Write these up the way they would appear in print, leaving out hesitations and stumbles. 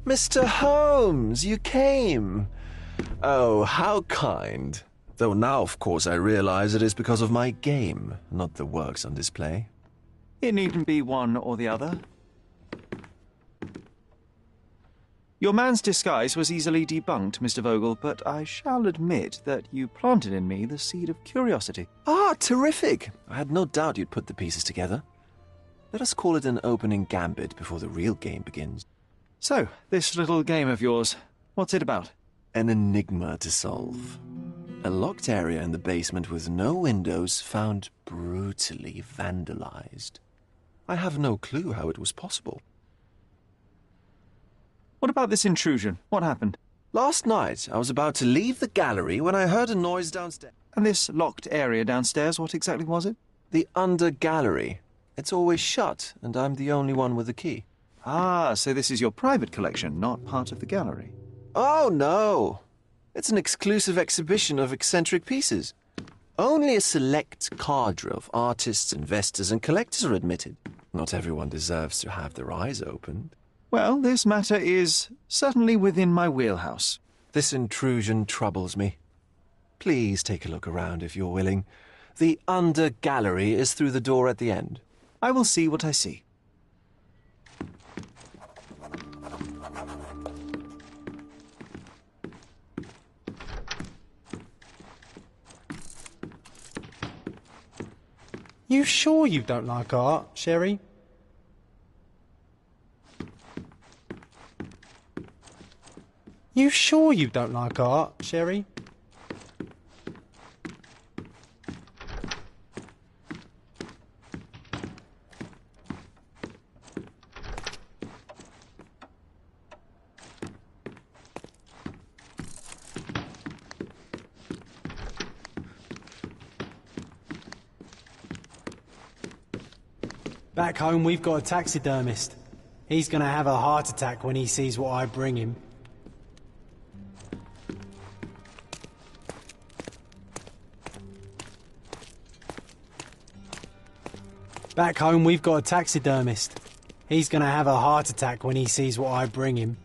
Mr. Holmes, you came. Oh, how kind. Though now, of course, I realize it is because of my game, not the works on display. It needn't be one or the other. Your man's disguise was easily debunked, Mr. Vogel, but I shall admit that you planted in me the seed of curiosity. Ah, terrific! I had no doubt you'd put the pieces together. Let us call it an opening gambit before the real game begins. So, this little game of yours, what's it about? An enigma to solve. A locked area in the basement with no windows found brutally vandalized. I have no clue how it was possible. What about this intrusion? What happened? Last night, I was about to leave the gallery when I heard a noise downstairs. And this locked area downstairs, what exactly was it? The under gallery. It's always shut, and I'm the only one with the key. Ah, so this is your private collection, not part of the gallery. Oh, no. It's an exclusive exhibition of eccentric pieces. Only a select cadre of artists, investors, and collectors are admitted. Not everyone deserves to have their eyes opened. Well, this matter is certainly within my wheelhouse. This intrusion troubles me. Please take a look around if you're willing. The under gallery is through the door at the end. I will see what I see. You sure you don't like art, Sherry? You sure you don't like art, Sherry? Back home, we've got a taxidermist. He's gonna have a heart attack when he sees what I bring him. Back home, we've got a taxidermist. He's gonna have a heart attack when he sees what I bring him.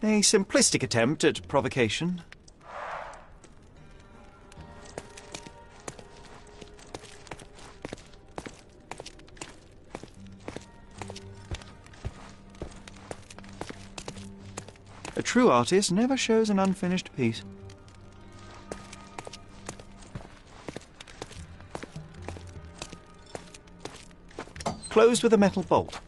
A simplistic attempt at provocation. A true artist never shows an unfinished piece. Closed with a metal bolt.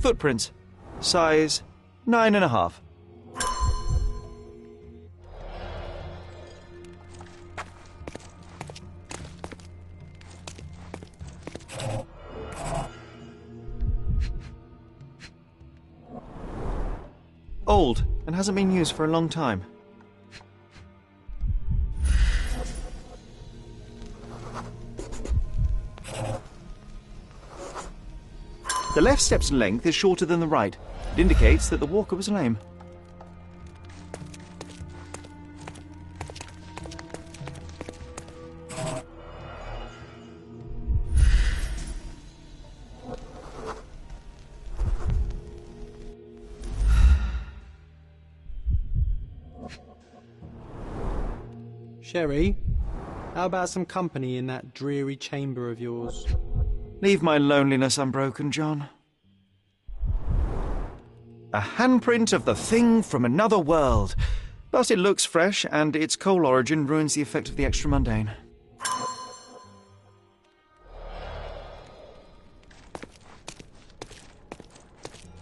Footprints. Size 9.5. Old, and hasn't been used for a long time. The left step's length is shorter than the right. It indicates that the walker was lame. Sherry, how about some company in that dreary chamber of yours? Leave my loneliness unbroken, John. A handprint of the thing from another world. But it looks fresh, and its coal origin ruins the effect of the extra mundane.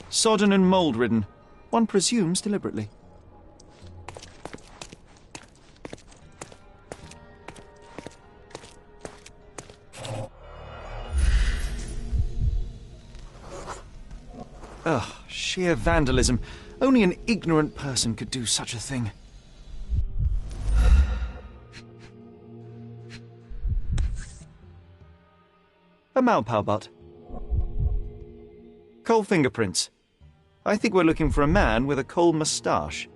Sodden and mould-ridden. One presumes deliberately. Ugh, sheer vandalism. Only an ignorant person could do such a thing. A Malpalbut. Coal fingerprints. I think we're looking for a man with a coal moustache.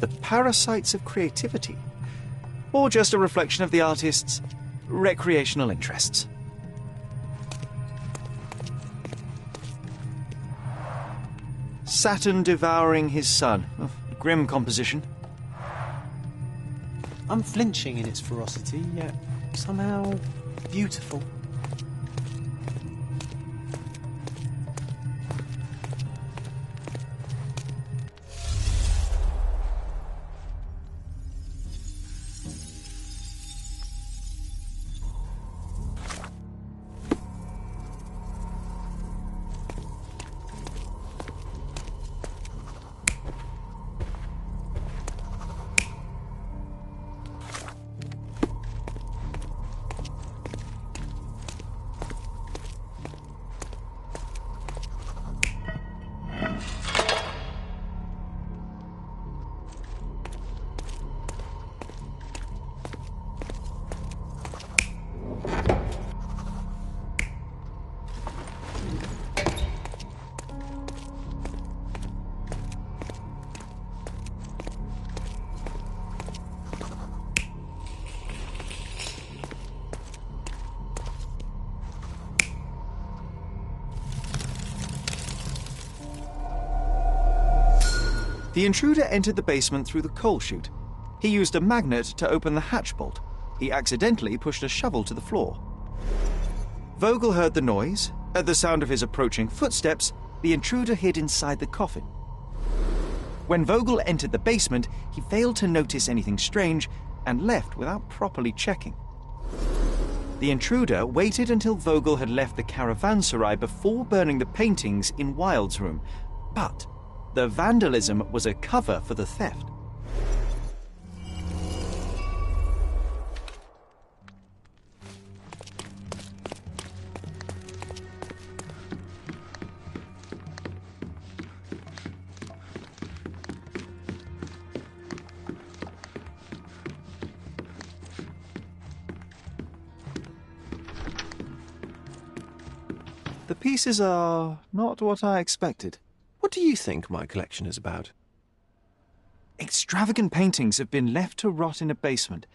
The parasites of creativity, or just a reflection of the artist's recreational interests. Saturn devouring his sun. Oh, grim composition. Unflinching in its ferocity, yet somehow beautiful. The intruder entered the basement through the coal chute. He used a magnet to open the hatch bolt. He accidentally pushed a shovel to the floor. Vogel heard the noise. At the sound of his approaching footsteps, the intruder hid inside the coffin. When Vogel entered the basement, he failed to notice anything strange and left without properly checking. The intruder waited until Vogel had left the caravanserai before burning the paintings in Wilde's room, but the vandalism was a cover for the theft. The pieces are not what I expected. What do you think my collection is about? Extravagant paintings have been left to rot in a basement.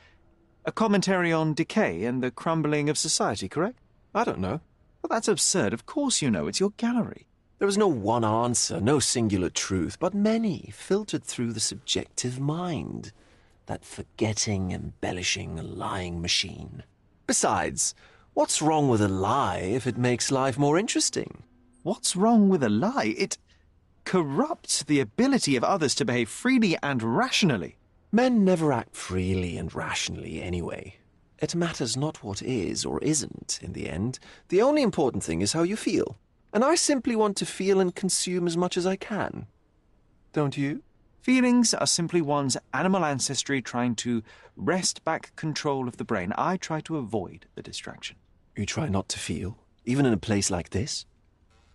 A commentary on decay and the crumbling of society, correct? I don't know. Well, that's absurd. Of course you know. It's your gallery. There is no one answer, no singular truth, but many filtered through the subjective mind. That forgetting, embellishing, lying machine. Besides, what's wrong with a lie if it makes life more interesting? What's wrong with a lie? It corrupts the ability of others to behave freely and rationally. Men never act freely and rationally anyway. It matters not what is or isn't in the end. The only important thing is how you feel. And I simply want to feel and consume as much as I can. Don't you? Feelings are simply one's animal ancestry trying to wrest back control of the brain. I try to avoid the distraction. You try not to feel, even in a place like this?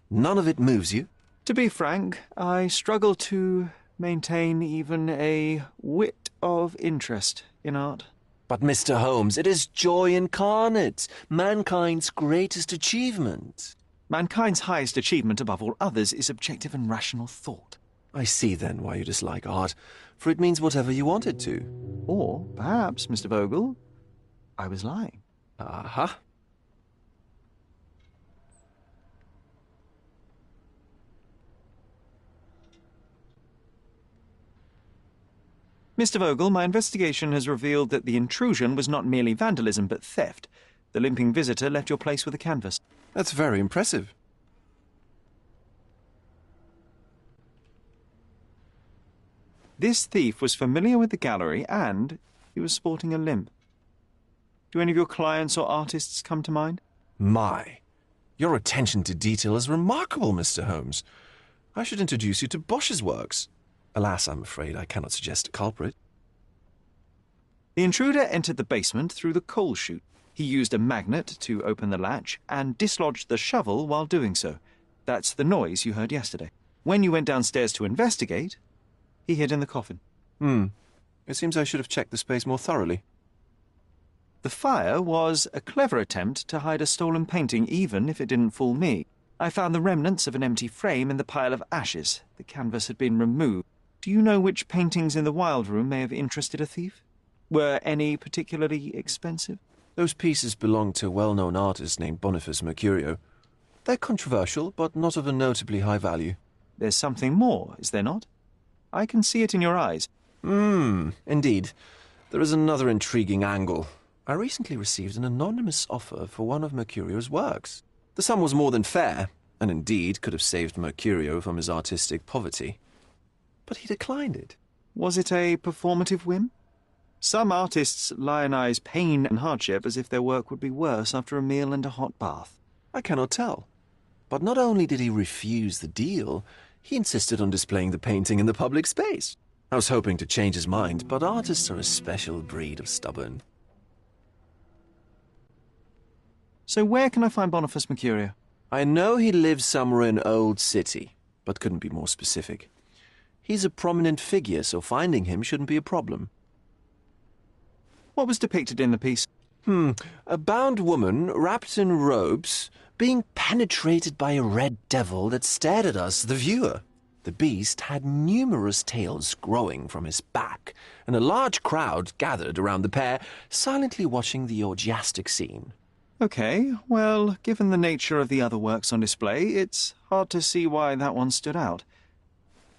None of it moves you? To be frank, I struggle to maintain even a whit of interest in art. But, Mr. Holmes, it is joy incarnate, mankind's greatest achievement. Mankind's highest achievement above all others is objective and rational thought. I see then why you dislike art, for it means whatever you want it to. Or perhaps, Mr. Vogel, I was lying. Aha. Mr. Vogel, my investigation has revealed that the intrusion was not merely vandalism, but theft. The limping visitor left your place with a canvas. That's very impressive. This thief was familiar with the gallery and he was sporting a limp. Do any of your clients or artists come to mind? My, your attention to detail is remarkable, Mr. Holmes. I should introduce you to Bosch's works. Alas, I'm afraid I cannot suggest a culprit. The intruder entered the basement through the coal chute. He used a magnet to open the latch and dislodged the shovel while doing so. That's the noise you heard yesterday. When you went downstairs to investigate, he hid in the coffin. It seems I should have checked the space more thoroughly. The fire was a clever attempt to hide a stolen painting, even if it didn't fool me. I found the remnants of an empty frame in the pile of ashes. The canvas had been removed. Do you know which paintings in the Wild Room may have interested a thief? Were any particularly expensive? Those pieces belong to a well-known artist named Boniface Mercurio. They're controversial, but not of a notably high value. There's something more, is there not? I can see it in your eyes. Indeed. There is another intriguing angle. I recently received an anonymous offer for one of Mercurio's works. The sum was more than fair, and indeed could have saved Mercurio from his artistic poverty. But he declined it. Was it a performative whim? Some artists lionize pain and hardship as if their work would be worse after a meal and a hot bath. I cannot tell. But not only did he refuse the deal, he insisted on displaying the painting in the public space. I was hoping to change his mind, but artists are a special breed of stubborn. So where can I find Boniface Mercurio? I know he lives somewhere in Old City, but couldn't be more specific. He's a prominent figure, so finding him shouldn't be a problem. What was depicted in the piece? A bound woman, wrapped in robes, being penetrated by a red devil that stared at us, the viewer. The beast had numerous tails growing from his back, and a large crowd gathered around the pair, silently watching the orgiastic scene. Okay, well, given the nature of the other works on display, it's hard to see why that one stood out.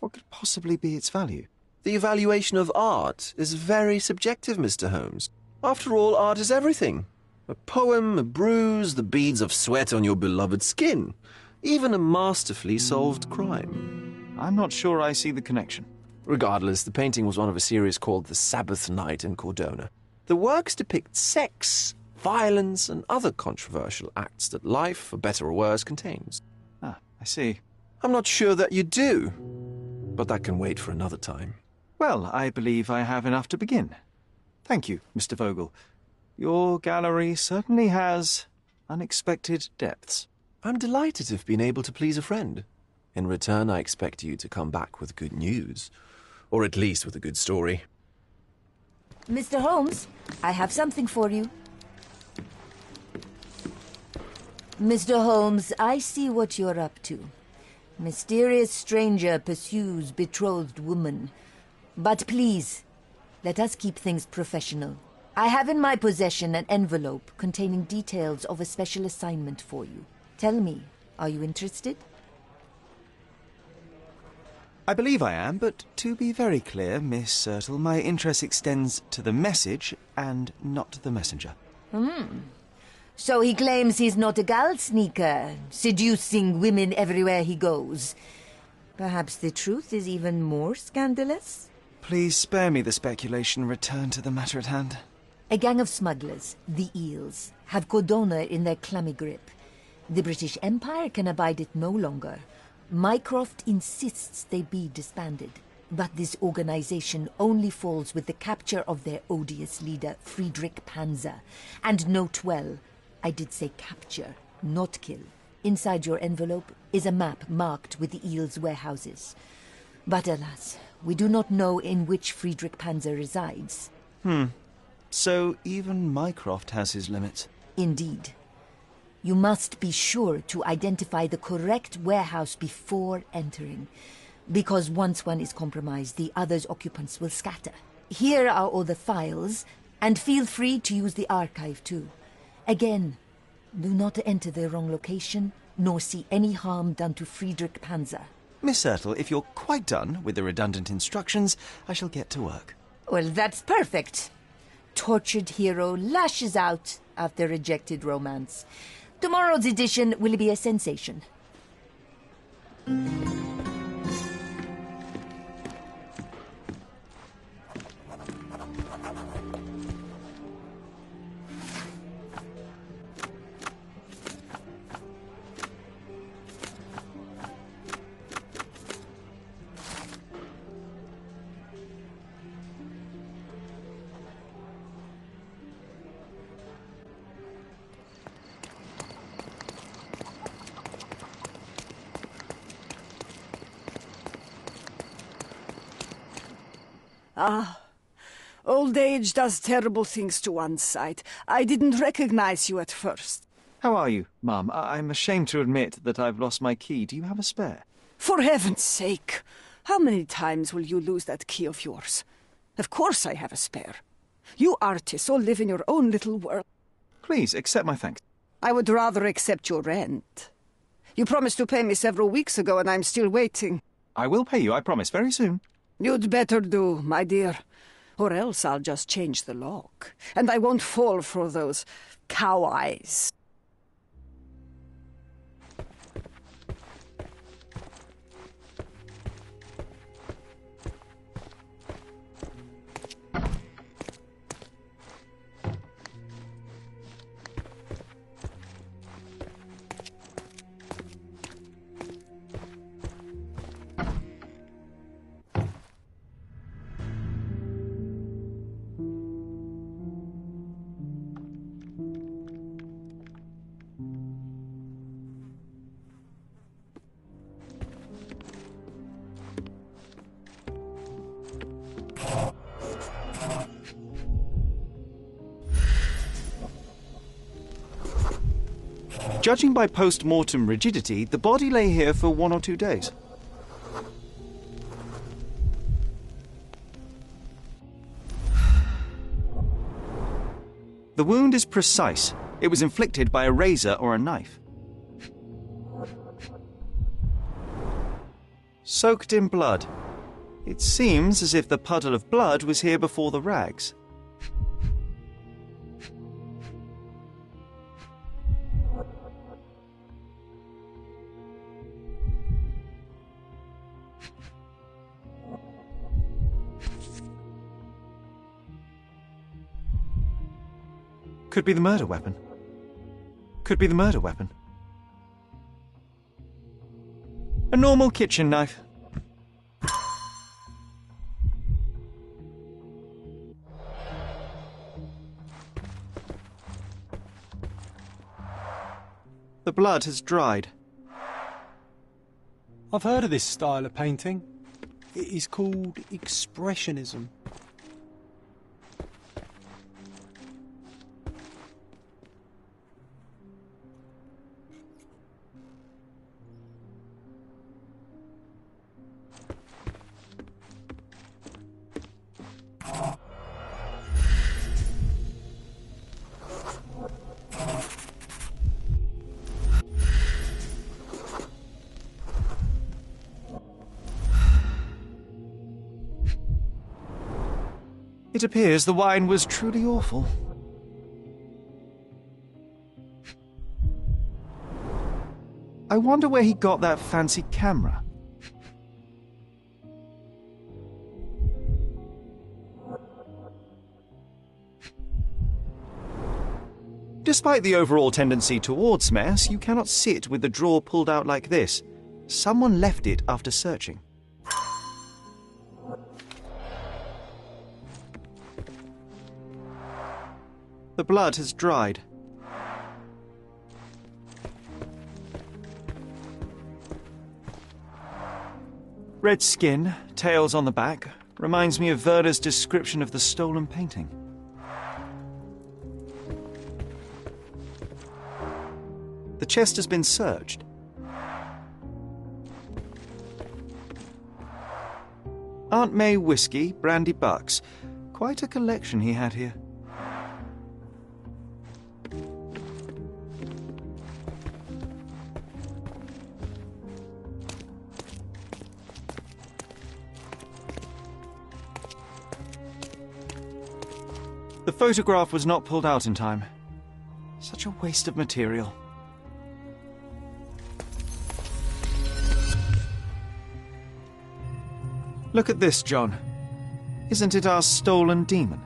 What could possibly be its value? The evaluation of art is very subjective, Mr. Holmes. After all, art is everything. A poem, a bruise, the beads of sweat on your beloved skin. Even a masterfully solved crime. I'm not sure I see the connection. Regardless, the painting was one of a series called The Sabbath Night in Cordona. The works depict sex, violence, and other controversial acts that life, for better or worse, contains. Ah, I see. I'm not sure that you do, but that can wait for another time. Well, I believe I have enough to begin. Thank you, Mr. Vogel. Your gallery certainly has unexpected depths. I'm delighted to have been able to please a friend. In return, I expect you to come back with good news. Or at least with a good story. Mr. Holmes, I have something for you. Mr. Holmes, I see what you're up to. Mysterious stranger pursues betrothed woman. But please, let us keep things professional. I have in my possession an envelope containing details of a special assignment for you. Tell me, are you interested? I believe I am, but to be very clear, Miss Sertle, my interest extends to the message and not the messenger. So he claims he's not a gal sneaker, seducing women everywhere he goes. Perhaps the truth is even more scandalous? Please spare me the speculation. Return to the matter at hand. A gang of smugglers, the Eels, have Cordona in their clammy grip. The British Empire can abide it no longer. Mycroft insists they be disbanded. But this organization only falls with the capture of their odious leader, Friedrich Panzer. And note well, I did say capture, not kill. Inside your envelope is a map marked with the Eels' warehouses. But alas, we do not know in which Friedrich Panzer resides. So even Mycroft has his limits. Indeed. You must be sure to identify the correct warehouse before entering, because once one is compromised, the other's occupants will scatter. Here are all the files, and feel free to use the archive too. Again, do not enter the wrong location, nor see any harm done to Friedrich Panzer. Miss Sertle, if you're quite done with the redundant instructions, I shall get to work. Well, that's perfect. Tortured hero lashes out after rejected romance. Tomorrow's edition will be a sensation. Old age does terrible things to one's sight. I didn't recognize you at first. How are you, Mum? I'm ashamed to admit that I've lost my key. Do you have a spare? For heaven's sake! How many times will you lose that key of yours? Of course I have a spare. You artists all live in your own little world. Please, accept my thanks. I would rather accept your rent. You promised to pay me several weeks ago, and I'm still waiting. I will pay you, I promise, very soon. You'd better do, my dear. Or else I'll just change the lock. And I won't fall for those cow eyes. Judging by post-mortem rigidity, the body lay here for 1 or 2 days. The wound is precise. It was inflicted by a razor or a knife. Soaked in blood. It seems as if the puddle of blood was here before the rags. Could be the murder weapon. Could be the murder weapon. A normal kitchen knife. The blood has dried. I've heard of this style of painting. It is called expressionism. It appears the wine was truly awful. I wonder where he got that fancy camera. Despite the overall tendency towards mess, you cannot sit with the drawer pulled out like this. Someone left it after searching. The blood has dried. Red skin, tails on the back, reminds me of Werder's description of the stolen painting. The chest has been searched. Aunt May whiskey, brandy bucks. Quite a collection he had here. The photograph was not pulled out in time. Such a waste of material. Look at this, John. Isn't it our stolen demon?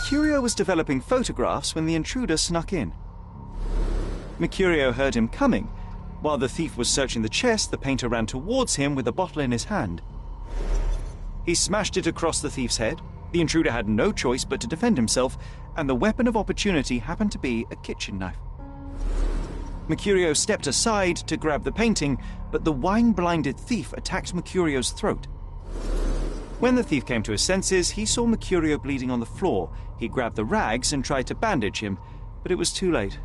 Mercurio was developing photographs when the intruder snuck in. Mercurio heard him coming. While the thief was searching the chest, the painter ran towards him with a bottle in his hand. He smashed it across the thief's head. The intruder had no choice but to defend himself, and the weapon of opportunity happened to be a kitchen knife. Mercurio stepped aside to grab the painting, but the wine-blinded thief attacked Mercurio's throat. When the thief came to his senses, he saw Mercurio bleeding on the floor. He grabbed the rags and tried to bandage him, but it was too late.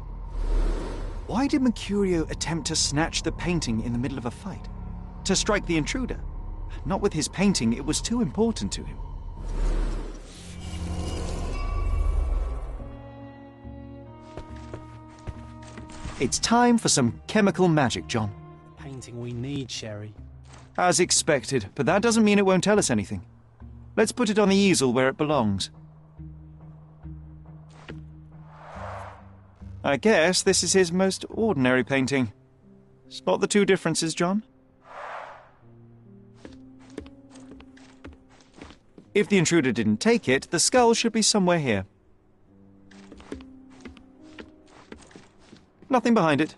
Why did Mercurio attempt to snatch the painting in the middle of a fight? To strike the intruder? Not with his painting, it was too important to him. It's time for some chemical magic, John. Painting we need, Sherry. As expected, but that doesn't mean it won't tell us anything. Let's put it on the easel where it belongs. I guess this is his most ordinary painting. Spot the two differences, John? If the intruder didn't take it, the skull should be somewhere here. Nothing behind it.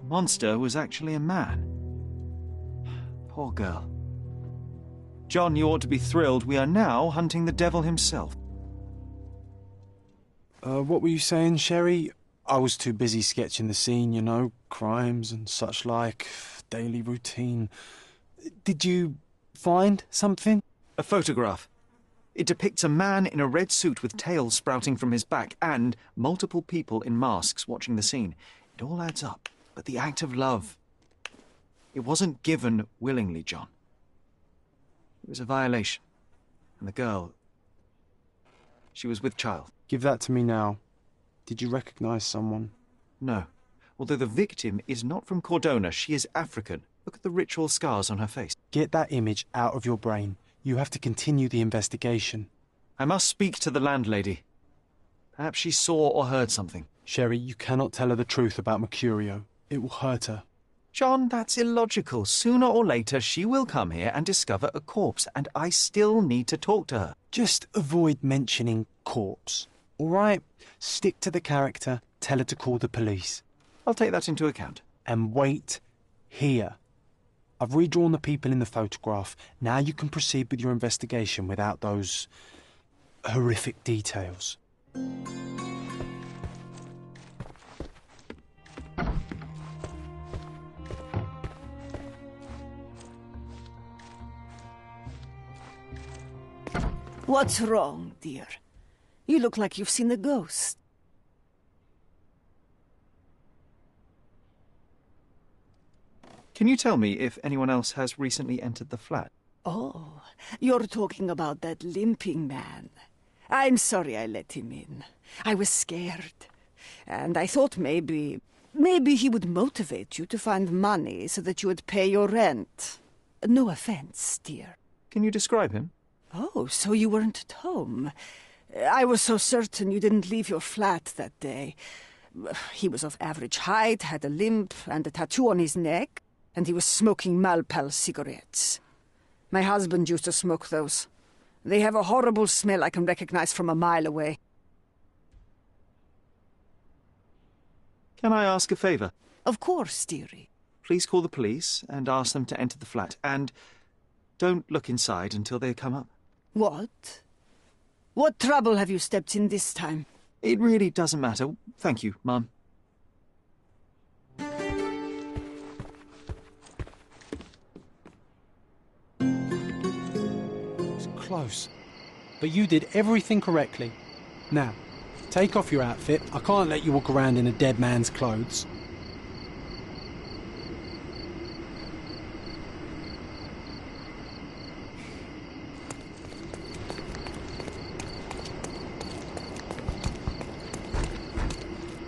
Monster was actually a man. Poor girl. John, you ought to be thrilled. We are now hunting the devil himself. What were you saying, Sherry? I was too busy sketching the scene, you know, crimes and such like, daily routine. Did you find something? A photograph. It depicts a man in a red suit with tails sprouting from his back and multiple people in masks watching the scene. It all adds up. But the act of love, it wasn't given willingly, John. It was a violation. And the girl, she was with child. Give that to me now. Did you recognize someone? No. Although the victim is not from Cordona, she is African. Look at the ritual scars on her face. Get that image out of your brain. You have to continue the investigation. I must speak to the landlady. Perhaps she saw or heard something. Sherry, you cannot tell her the truth about Mercurio. It will hurt her. John, that's illogical. Sooner or later, she will come here and discover a corpse, and I still need to talk to her. Just avoid mentioning corpse, all right? Stick to the character, tell her to call the police. I'll take that into account. And wait here. I've redrawn the people in the photograph. Now you can proceed with your investigation without those horrific details. What's wrong, dear? You look like you've seen a ghost. Can you tell me if anyone else has recently entered the flat? Oh, you're talking about that limping man. I'm sorry I let him in. I was scared. And I thought maybe he would motivate you to find money so that you would pay your rent. No offense, dear. Can you describe him? Oh, so you weren't at home. I was so certain you didn't leave your flat that day. He was of average height, had a limp and a tattoo on his neck, and he was smoking Malpal cigarettes. My husband used to smoke those. They have a horrible smell I can recognize from a mile away. Can I ask a favor? Of course, dearie. Please call the police and ask them to enter the flat, and don't look inside until they come up. What? What trouble have you stepped in this time? It really doesn't matter. Thank you, Mum. It's close. But you did everything correctly. Now, take off your outfit. I can't let you walk around in a dead man's clothes.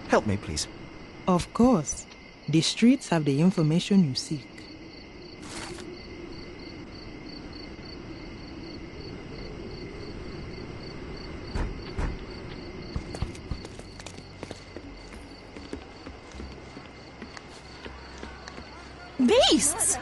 Help me, please. Of course. The streets have the information you seek. Beasts!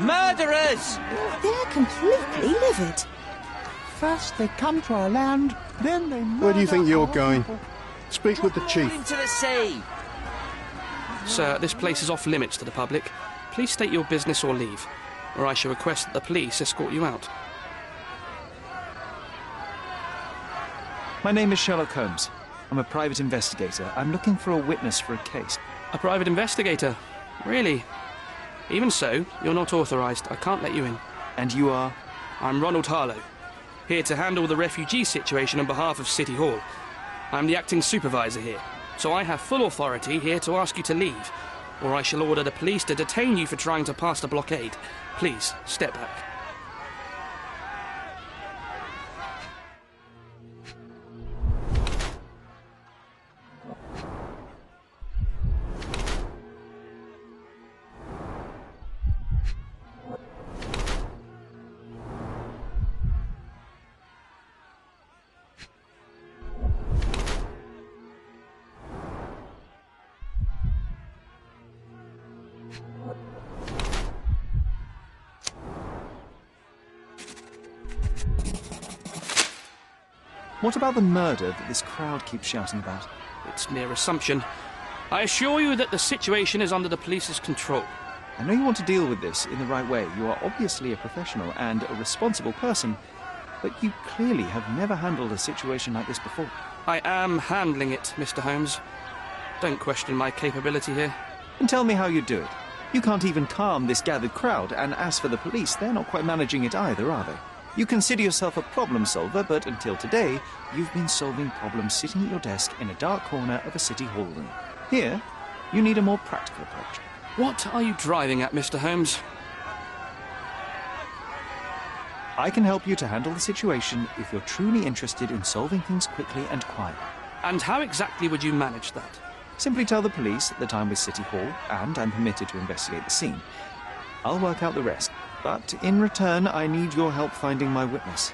Murderers! They're completely livid. First they come to our land, then they murder. Where do you think you're our going? people. Speak with the chief. Into the sea! Sir, this place is off limits to the public. Please state your business or leave, or I shall request that the police escort you out. My name is Sherlock Holmes. I'm a private investigator. I'm looking for a witness for a case. A private investigator? Really? Even so, you're not authorised. I can't let you in. And you are? I'm Ronald Harlow, here to handle the refugee situation on behalf of City Hall. I'm the acting supervisor here, so I have full authority here to ask you to leave, or I shall order the police to detain you for trying to pass the blockade. Please, step back. What about the murder that this crowd keeps shouting about? It's mere assumption. I assure you that the situation is under the police's control. I know you want to deal with this in the right way. You are obviously a professional and a responsible person, but you clearly have never handled a situation like this before. I am handling it, Mr. Holmes. Don't question my capability here. And tell me how you do it. You can't even calm this gathered crowd, and as for the police, they're not quite managing it either, are they? You consider yourself a problem solver, but until today, you've been solving problems sitting at your desk in a dark corner of a city hall room. Here, you need a more practical approach. What are you driving at, Mr. Holmes? I can help you to handle the situation if you're truly interested in solving things quickly and quietly. And how exactly would you manage that? Simply tell the police that I'm with City Hall and I'm permitted to investigate the scene. I'll work out the rest, but in return I need your help finding my witness.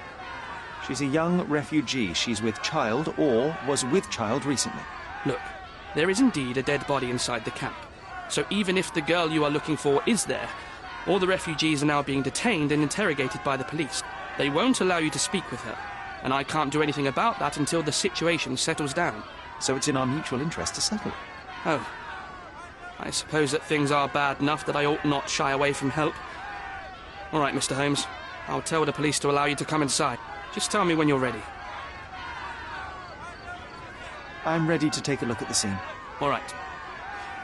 She's a young refugee. She's with child or was with child recently. Look, there is indeed a dead body inside the camp. So even if the girl you are looking for is there, all the refugees are now being detained and interrogated by the police. They won't allow you to speak with her, and I can't do anything about that until the situation settles down. So it's in our mutual interest to settle it. Oh. I suppose that things are bad enough that I ought not shy away from help. All right, Mr. Holmes. I'll tell the police to allow you to come inside. Just tell me when you're ready. I'm ready to take a look at the scene. All right.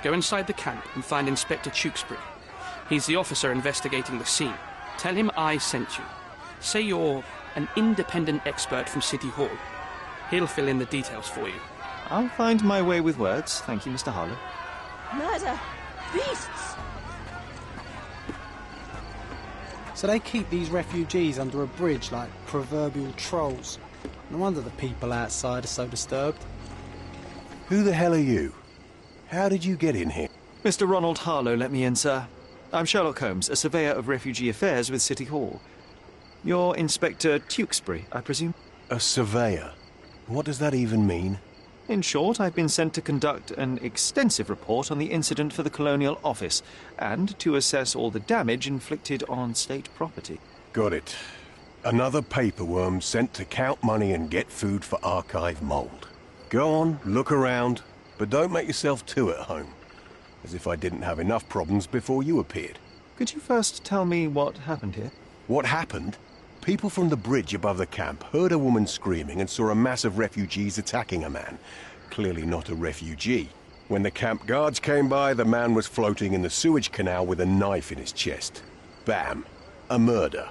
Go inside the camp and find Inspector Tewkesbury. He's the officer investigating the scene. Tell him I sent you. Say you're an independent expert from City Hall. He'll fill in the details for you. I'll find my way with words. Thank you, Mr. Harlow. Murder! Beasts! So they keep these refugees under a bridge like proverbial trolls. No wonder the people outside are so disturbed. Who the hell are you? How did you get in here? Mr. Ronald Harlow let me in, sir. I'm Sherlock Holmes, a surveyor of refugee affairs with City Hall. You're Inspector Tewkesbury, I presume? A surveyor? What does that even mean? In short, I've been sent to conduct an extensive report on the incident for the Colonial Office and to assess all the damage inflicted on state property. Got it. Another paperworm sent to count money and get food for archive mold. Go on, look around, but don't make yourself too at home. As if I didn't have enough problems before you appeared. Could you first tell me what happened here? What happened? People from the bridge above the camp heard a woman screaming and saw a mass of refugees attacking a man. Clearly not a refugee. When the camp guards came by, the man was floating in the sewage canal with a knife in his chest. Bam. A murder.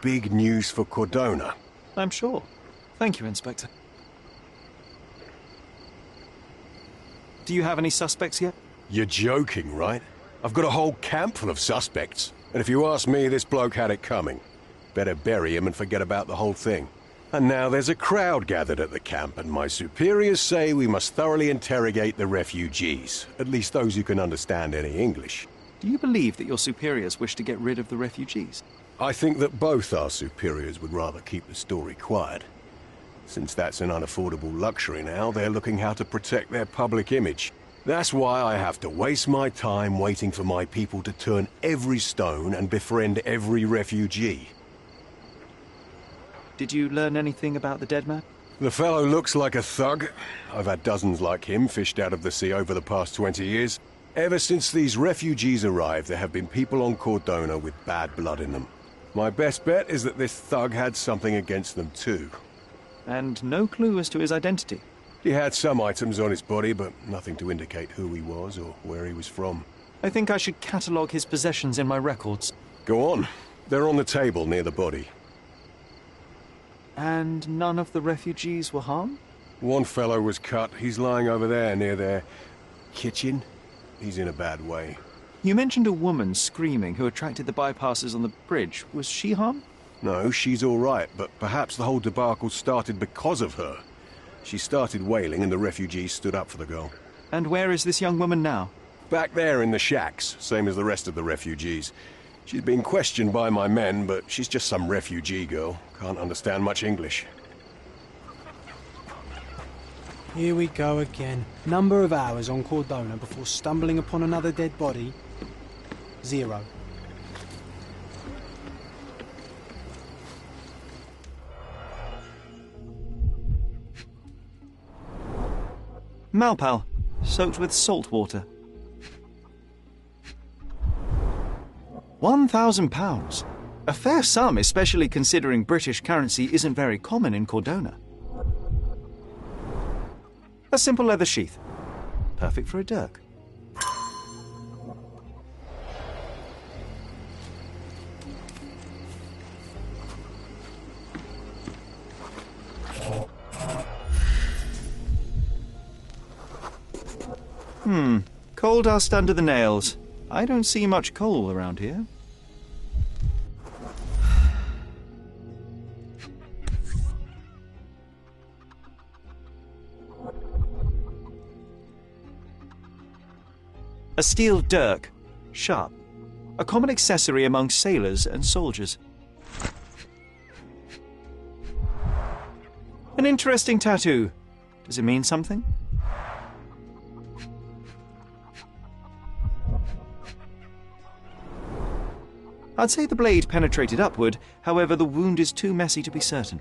Big news for Cordona. I'm sure. Thank you, Inspector. Do you have any suspects yet? You're joking, right? I've got a whole camp full of suspects. And if you ask me, this bloke had it coming. Better bury him and forget about the whole thing. And now there's a crowd gathered at the camp, and my superiors say we must thoroughly interrogate the refugees, at least those who can understand any English. Do you believe that your superiors wish to get rid of the refugees? I think that both our superiors would rather keep the story quiet. Since that's an unaffordable luxury now, they're looking how to protect their public image. That's why I have to waste my time waiting for my people to turn every stone and befriend every refugee. Did you learn anything about the dead man? The fellow looks like a thug. I've had dozens like him fished out of the sea over the past 20 years. Ever since these refugees arrived, there have been people on Cordona with bad blood in them. My best bet is that this thug had something against them too. And no clue as to his identity? He had some items on his body, but nothing to indicate who he was or where he was from. I think I should catalogue his possessions in my records. Go on. They're on the table near the body. And none of the refugees were harmed? One fellow was cut. He's lying over there near their kitchen. He's in a bad way. You mentioned a woman screaming who attracted the bypassers on the bridge. Was she harmed? No, she's all right, but perhaps the whole debacle started because of her. She started wailing and the refugees stood up for the girl. And where is this young woman now? Back there in the shacks, same as the rest of the refugees. She's been questioned by my men, but she's just some refugee girl. Can't understand much English. Here we go again. Number of hours on Cordona before stumbling upon another dead body? 0. Malpal, soaked with salt water. £1,000. A fair sum, especially considering British currency isn't very common in Cordona. A simple leather sheath. Perfect for a dirk. Coal dust under the nails. I don't see much coal around here. A steel dirk, sharp. A common accessory among sailors and soldiers. An interesting tattoo. Does it mean something? I'd say the blade penetrated upward, however the wound is too messy to be certain.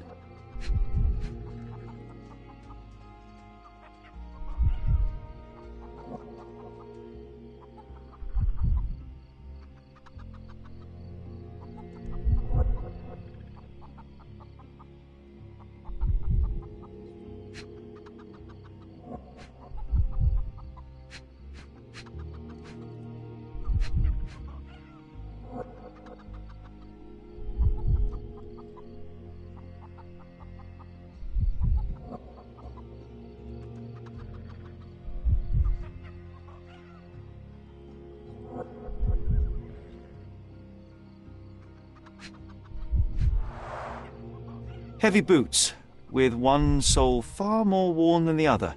Heavy boots, with one sole far more worn than the other.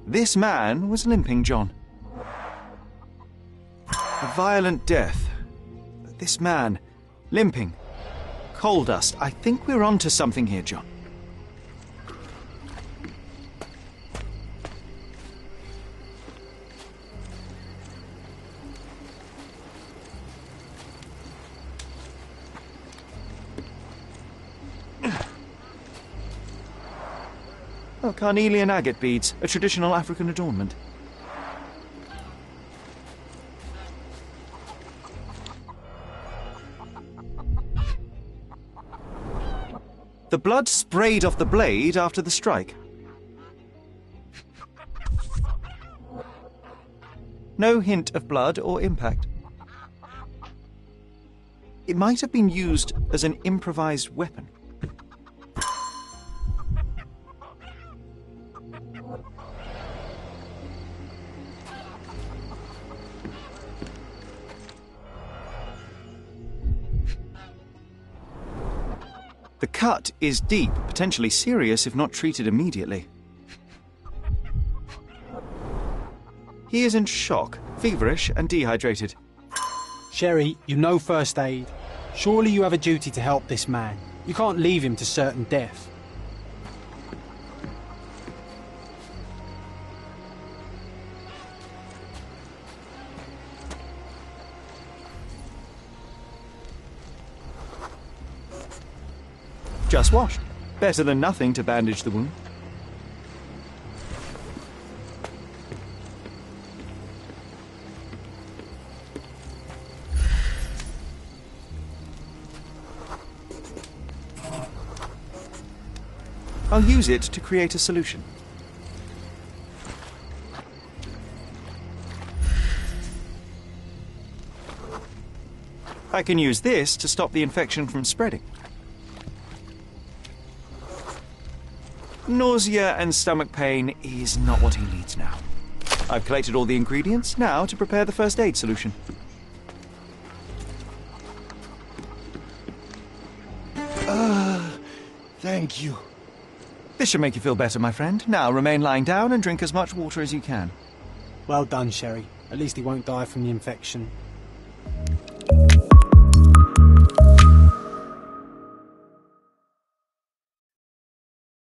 This man was limping, John. A violent death. This man, limping. Coal dust. I think we're onto something here, John. Oh, carnelian agate beads, a traditional African adornment. The blood sprayed off the blade after the strike. No hint of blood or impact. It might have been used as an improvised weapon. The The cut is deep, potentially serious if not treated immediately. He is in shock, feverish and dehydrated. Sherry, you know first aid. Surely you have a duty to help this man. You can't leave him to certain death. Just washed. Better than nothing to bandage the wound. I'll use it to create a solution. I can use this to stop the infection from spreading. Nausea and stomach pain is not what he needs now. I've collected all the ingredients, now to prepare the first aid solution. Thank you. This should make you feel better, my friend. Now remain lying down and drink as much water as you can. Well done, Sherry. At least he won't die from the infection.